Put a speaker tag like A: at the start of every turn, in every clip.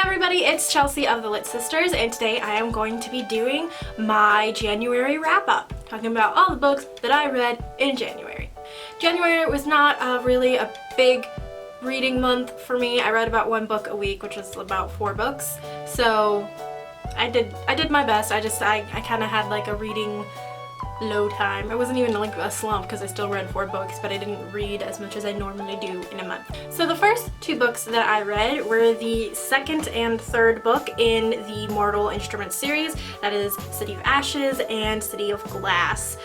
A: everybody, it's Chelsea of the Lit Sisters, and today I am going to be doing my January wrap-up, talking about all the books that I read in January. January was not really a big reading month for me. I read about one book a week, which was about 4 books, so I did my best. I kind of had like a reading low time. It wasn't even like a slump because I still read 4 books, but I didn't read as much as I normally do in a month. So the first 2 books that I read were the second and third book in the Mortal Instruments series. That is City of Ashes and City of Glass.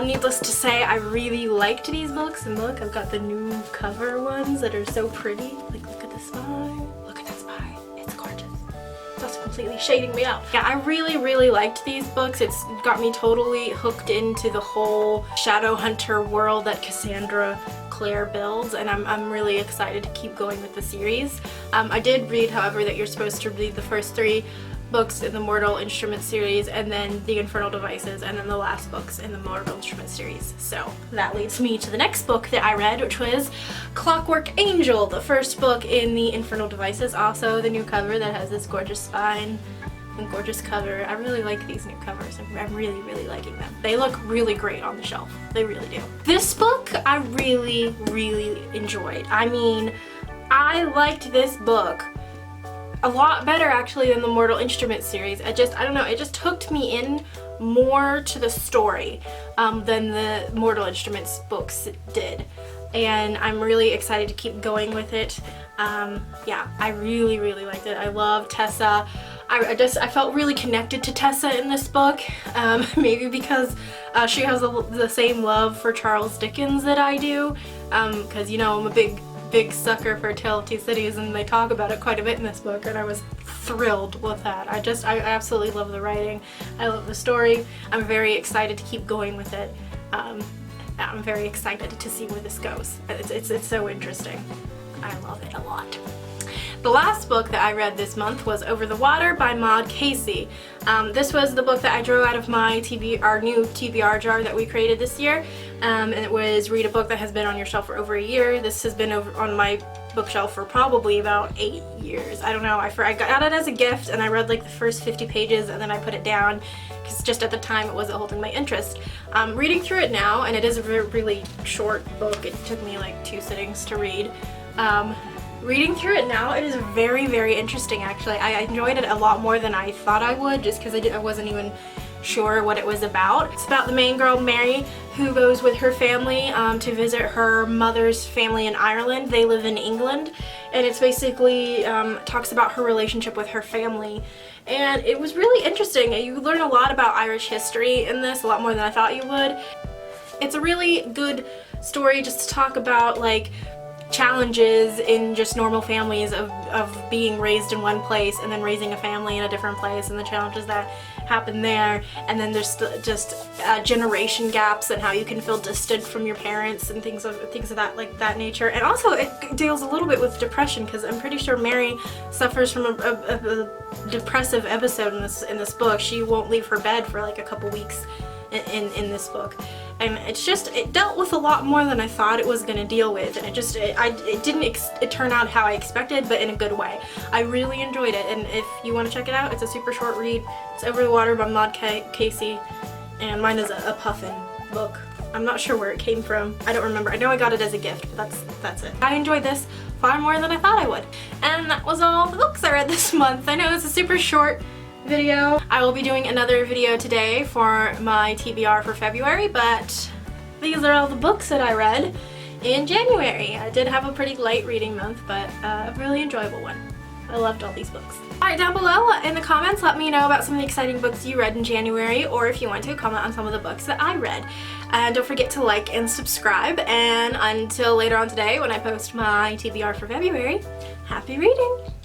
A: Needless to say, I really liked these books, and look, I've got the new cover ones that are so pretty. Like, look at the spine. Look at that spine. It's gorgeous. That's completely shading me out. Yeah, I really liked these books. It's got me totally hooked into the whole Shadowhunter world that Cassandra Clare builds, and I'm really excited to keep going with the series. I did read, however, that you're supposed to read the first 3 books in the Mortal Instruments series, and then the Infernal Devices, and then the last books in the Mortal Instruments series. So that leads me to the next book that I read, which was Clockwork Angel, the first book in the Infernal Devices. Also the new cover that has this gorgeous spine and gorgeous cover. I really like these new covers. I'm really liking them. They look really great on the shelf. They really do. This book I really enjoyed. I mean, I liked this book a lot better actually than the Mortal Instruments series. I don't know, it just hooked me in more to the story than the Mortal Instruments books did, and I'm really excited to keep going with it. Yeah, I really liked it. I love Tessa. I felt really connected to Tessa in this book, maybe because she has the same love for Charles Dickens that I do, because you know, I'm a big sucker for A Tale of Two Cities, and they talk about it quite a bit in this book, and I was thrilled with that. I absolutely love the writing. I love the story. I'm very excited to keep going with it. I'm very excited to see where this goes. It's so interesting. I love it a lot. The last book that I read this month was Over the Water by Maud Casey. This was the book that I drew out of our new TBR jar that we created this year, and it was read a book that has been on your shelf for over a year. This has been on my bookshelf for probably about 8 years. I don't know, I got it as a gift, and I read like the first 50 pages and then I put it down because just at the time it wasn't holding my interest. Reading through it now, and it is a really short book. It took me like 2 sittings to read. Reading through it now, it is very interesting actually. I enjoyed it a lot more than I thought I would, just because I wasn't even sure what it was about. It's about the main girl, Mary, who goes with her family to visit her mother's family in Ireland. They live in England, and it's basically talks about her relationship with her family. And it was really interesting. You learn a lot about Irish history in this, a lot more than I thought you would. It's a really good story just to talk about like challenges in just normal families of being raised in one place and then raising a family in a different place, and the challenges that happen there. And then there's just generation gaps and how you can feel distant from your parents and things of that nature. And also it deals a little bit with depression, because I'm pretty sure Mary suffers from a depressive episode in this book. She won't leave her bed for like a couple weeks in this book, and it dealt with a lot more than I thought it was going to deal with, and it didn't turn out how I expected, but in a good way. I really enjoyed it, and if you want to check it out, it's a super short read. It's Over the Water by Maud Casey, and mine is a Puffin book. I'm not sure where it came from. I don't remember. I know I got it as a gift, but that's it. I enjoyed this far more than I thought I would, and that was all the books I read this month. I know it's a super short video. I will be doing another video today for my TBR for February, but these are all the books that I read in January. I did have a pretty light reading month, but a really enjoyable one. I loved all these books. Alright, down below in the comments, let me know about some of the exciting books you read in January, or if you want to, comment on some of the books that I read. And don't forget to like and subscribe, and until later on today when I post my TBR for February, happy reading!